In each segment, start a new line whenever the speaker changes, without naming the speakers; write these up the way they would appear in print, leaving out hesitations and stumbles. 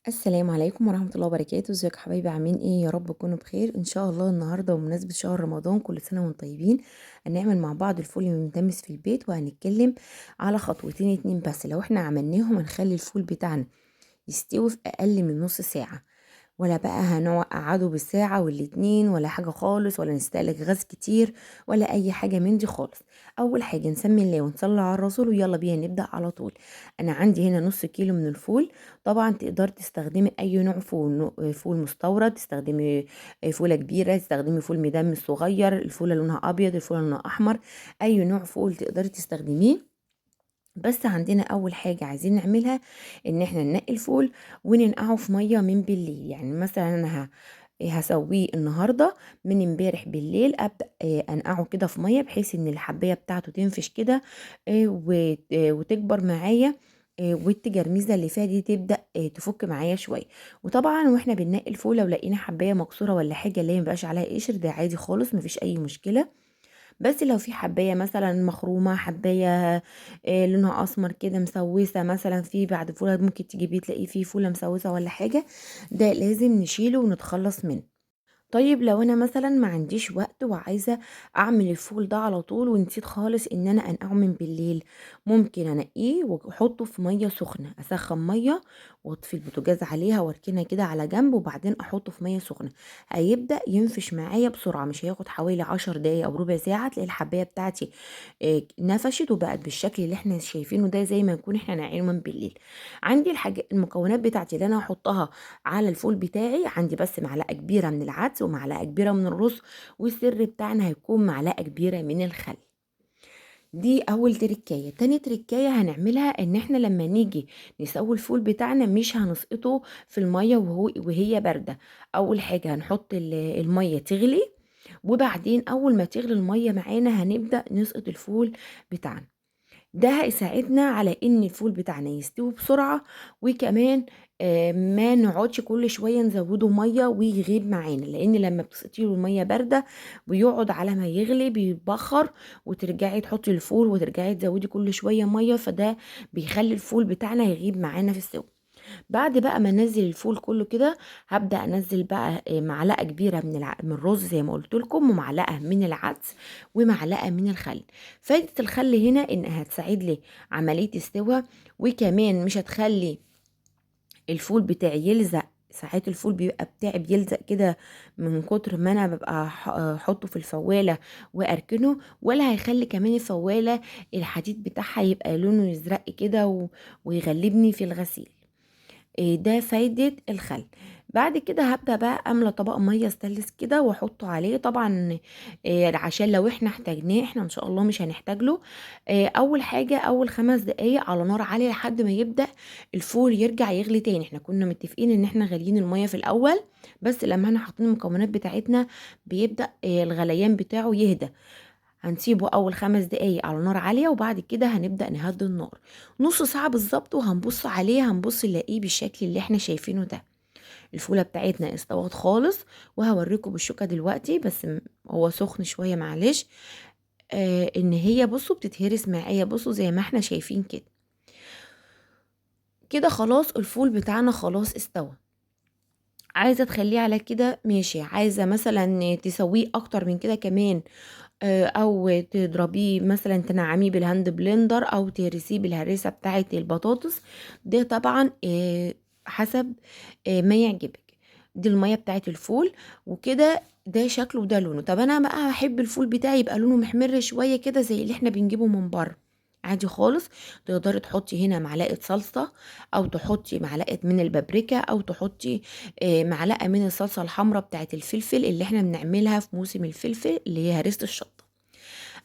السلام عليكم ورحمة الله وبركاته. ازيكم حبايبي؟ عاملين ايه؟ يا رب تكونوا بخير ان شاء الله. النهارده بمناسبة شهر رمضان، كل سنة وانتم طيبين. هنعمل مع بعض الفول المدمس في البيت، وهنتكلم على خطوتين اتنين بس. لو احنا عملناهم هنخلي الفول بتاعنا يستوي في اقل من نص ساعة، ولا بقى هنقعده بالساعة والاتنين ولا حاجة خالص، ولا نستهلك غاز كتير ولا أي حاجة من دي خالص. أول حاجة نسمي الله ونصلي على الرسول ويلا بينا نبدأ على طول. أنا عندي هنا نص كيلو من الفول. طبعا تقدر تستخدمي أي نوع فول، فول مستورد، تستخدمي فولة كبيرة، تستخدمي فول مدمس صغير، الفولة لونها أبيض، الفولة لونها أحمر، أي نوع فول تقدري تستخدميه. بس عندنا اول حاجة عايزين نعملها ان احنا ننقي الفول وننقعه في مية من بالليل. يعني مثلا انا هسويه النهاردة، من امبارح بالليل ابدا انقعه كده في مية بحيث ان الحباية بتاعته تنفش كده، وتكبر معايا، والتجرميزه اللي فيها دي تبدا تفك معايا شويه. وطبعا واحنا بننقي الفول لو لقينا حبايه مكسوره ولا حاجه اللي هي مبقاش عليها قشر، ده عادي خالص، مفيش اي مشكله. بس لو في حباية مثلا مخرومة، حباية لونها أسمر كده مسوسة، مثلا في بعد فولة ممكن تجيبيه تلاقيه فيه فولة مسوسة ولا حاجة، ده لازم نشيله ونتخلص منه. طيب لو انا مثلا ما عنديش وقت وعايزه اعمل الفول ده على طول ونسيت خالص ان انا انقعه من بالليل، ممكن انقيه واحطه في ميه سخنه، اسخن ميه واطفي البوتاجاز عليها واركنها كده على جنب، وبعدين احطه في ميه سخنه. هيبدا ينفش معايا بسرعه، مش هياخد حوالي 10 دقايق او ربع ساعه تلاقي الحبايه بتاعتي نفشت وبقت بالشكل اللي احنا شايفينه ده، زي ما نكون احنا ناقعينه من بالليل. عندي الحاجه المكونات بتاعتي اللي انا هحطها على الفول بتاعي، عندي بس معلقه كبيره من العدس ومعلقه كبيره من الرز، والسر بتاعنا هيكون معلقه كبيره من الخل. دي اول تركايه. تاني تركايه هنعملها ان احنا لما نيجي نسوي الفول بتاعنا مش هنسقطه في الميه وهي بارده. اول حاجه هنحط الميه تغلي، وبعدين اول ما تغلي الميه معانا هنبدا نسقط الفول بتاعنا. ده هيساعدنا على ان الفول بتاعنا يستوي بسرعة، وكمان ما نقعدش كل شوية نزوده مية ويغيب معانا، لان لما بتسقطي له المية باردة بيقعد على ما يغلي بيتبخر، وترجعي تحطي الفول وترجعي تزودي كل شوية مية، فده بيخلي الفول بتاعنا يغيب معانا في السوا. بعد بقى ما انزل الفول كله كده، هبدأ انزل بقى معلقة كبيرة من الرز زي ما قلت لكم، ومعلقة من العدس، ومعلقة من الخل. فايدة الخل هنا انها هتساعد لي عملية السوا، وكمان مش هتخلي الفول بتاعي يلزق. ساعات الفول بيبقى بتاعي بيلزق كده من كتر ما انا ببقى احطه في الفوالة واركنه، ولا هيخلي كمان الفوالة الحديد بتاعها يبقى لونه يزرق كده ويغلبني في الغسيل. ده فايدة الخل. بعد كده هبدأ بقى املى طبق ميه استانلس كده واحطه عليه. طبعا عشان لو احنا احتاجناه، احنا ان شاء الله مش هنحتاج له. اول حاجه اول 5 دقايق على نار عاليه لحد ما يبدأ الفول يرجع يغلي تاني. احنا كنا متفقين ان احنا غاليين الميه في الاول، بس لما احنا حاطين المكونات بتاعتنا بيبدأ الغليان بتاعه يهدى. هنسيبه اول 5 دقايق على نار عالية، وبعد كده هنبدأ نهدي النار نص ساعة بالظبط، وهنبص عليه هنبص نلاقيه بالشكل اللي احنا شايفينه ده. الفولة بتاعتنا استوت خالص، وهوريكم بالشوكة دلوقتي، بس هو سخن شوية معلش. ان هي بصوا بتتهرس معايا، بصوا زي ما احنا شايفين كده. كده خلاص الفول بتاعنا خلاص استوى. عايزة تخليه على كده ماشي، عايزة مثلا تسويه اكتر من كده كمان، او تضربيه مثلا تنعميه بالهاند بلندر او تهرسيه بالهريسه بتاعه البطاطس. ده طبعا حسب ما يعجبك. دي الميه بتاعه الفول وكده، ده شكله وده لونه. طب انا بقى بحب الفول بتاعي يبقى لونه محمر شويه كده زي اللي احنا بنجيبه من بره، عادي خالص. تقدري تحطي هنا معلقه صلصه، او تحطي معلقه من البابريكا، او تحطي معلقه من الصلصه الحمراء بتاعه الفلفل اللي احنا بنعملها في موسم الفلفل اللي هي هريسه الشطه.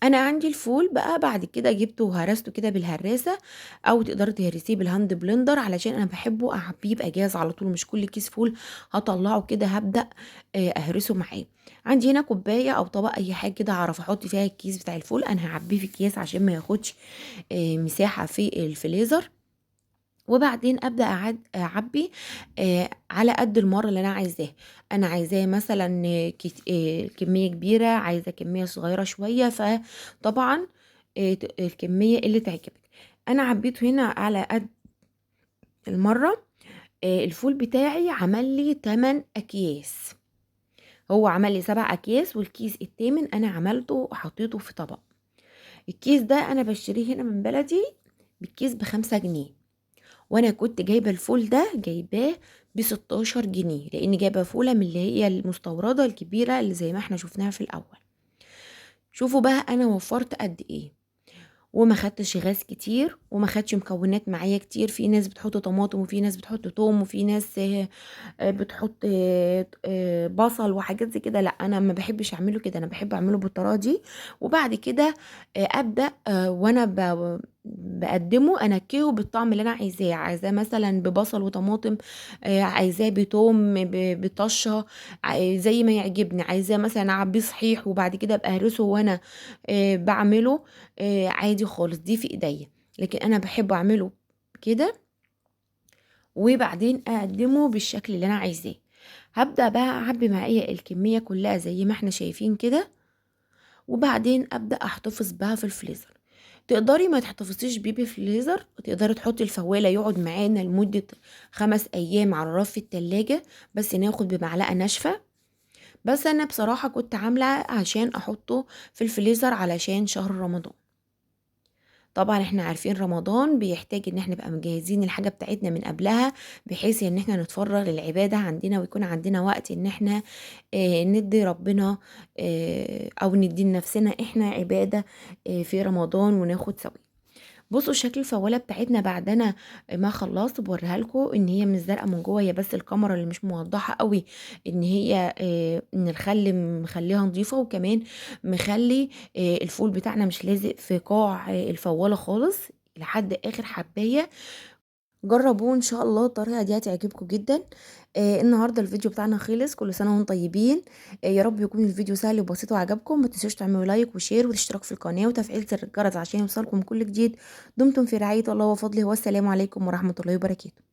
انا عندي الفول بقى بعد كده جبته وهرسته كده بالهراسه، او تقدري تهرسيه بالهاند بلندر، علشان انا بحبه اعبيه يبقى جاهز على طول، مش كل كيس فول هطلعه كده هبدا اهرسه معاه. عندي هنا كوبايه او طبق اي حاجه كده اعرف احط فيها الكيس بتاع الفول، انا هعبيه في اكياس عشان ما ياخدش مساحه في الفريزر. وبعدين ابدا اعبي على قد المره اللي انا عايزاها. انا عايزاه مثلا كميه كبيره، عايزه كميه صغيره شويه، فطبعا الكميه اللي تعجبك. انا عبيته هنا على قد المره. الفول بتاعي عمل لي 8 اكياس. هو عمل لي 7 اكياس، والكيس التامن انا عملته وحطيته في طبق. الكيس ده انا بشتريه هنا من بلدي بالكيس ب5 جنيه، وانا كنت جايبه الفول ده جايباه ب16 جنيه، لاني جايبه فوله من اللي هي المستورده الكبيره اللي زي ما احنا شفناها في الاول. شوفوا بقى انا وفرت قد ايه، وما خدتش غاز كتير، وما خدش مكونات معايا كتير. في ناس بتحط طماطم، وفي ناس بتحط توم، وفي ناس بتحط بصل وحاجات زي كده. لا، انا ما بحبش اعمله كده، انا بحب اعمله بالطريقه دي. وبعد كده ابدا وانا بقدمه انكهه بالطعم اللي انا عايزاه مثلا ببصل وطماطم، عايزاه بتوم بطشه، زي ما يعجبني. عايزاه مثلا اعبيه صحيح وبعد كده ابقى اهرسه وانا بعمله عادي خالص، دي في ايديا. لكن انا بحب اعمله كده، وبعدين اقدمه بالشكل اللي انا عايزاه. هبدأ بقى اعبي معايا الكمية كلها زي ما احنا شايفين كده، وبعدين ابدأ احتفظ بها في الفريزر. تقدري ما تحتفظيش بيه في الفريزر، تقدري تحطي الفوالة يقعد معانا لمدة 5 ايام على رف التلاجة، بس ناخد بمعلقة ناشفة. بس انا بصراحة كنت عاملة عشان احطه في الفريزر علشان شهر رمضان. طبعا احنا عارفين رمضان بيحتاج ان احنا نبقى مجهزين الحاجة بتاعتنا من قبلها، بحيث ان احنا نتفرغ للعبادة عندنا، ويكون عندنا وقت ان احنا ندي ربنا او ندي لنفسنا احنا عبادة في رمضان وناخد ثواب. بصوا شكل الفوالة بتاعتنا بعد انا ما خلصت، بوريها لكم ان هي مش زرقاء من جوه، هي بس الكاميرا اللي مش موضحه قوي ان هي ان الخل مخليها نظيفه، وكمان مخلي الفول بتاعنا مش لازق في قاع الفوالة خالص لحد اخر حبايه. جربوه ان شاء الله، الطريقه دي هتعجبكم جدا. النهارده الفيديو بتاعنا خلص، كل سنه وانتم طيبين. يا رب يكون الفيديو سهل وبسيط وعجبكم. ما تنسوش تعملوا لايك وشير والاشتراك في القناه وتفعيل زر الجرس عشان يوصلكم كل جديد. دمتم في رعايه الله وفضله، والسلام عليكم ورحمه الله وبركاته.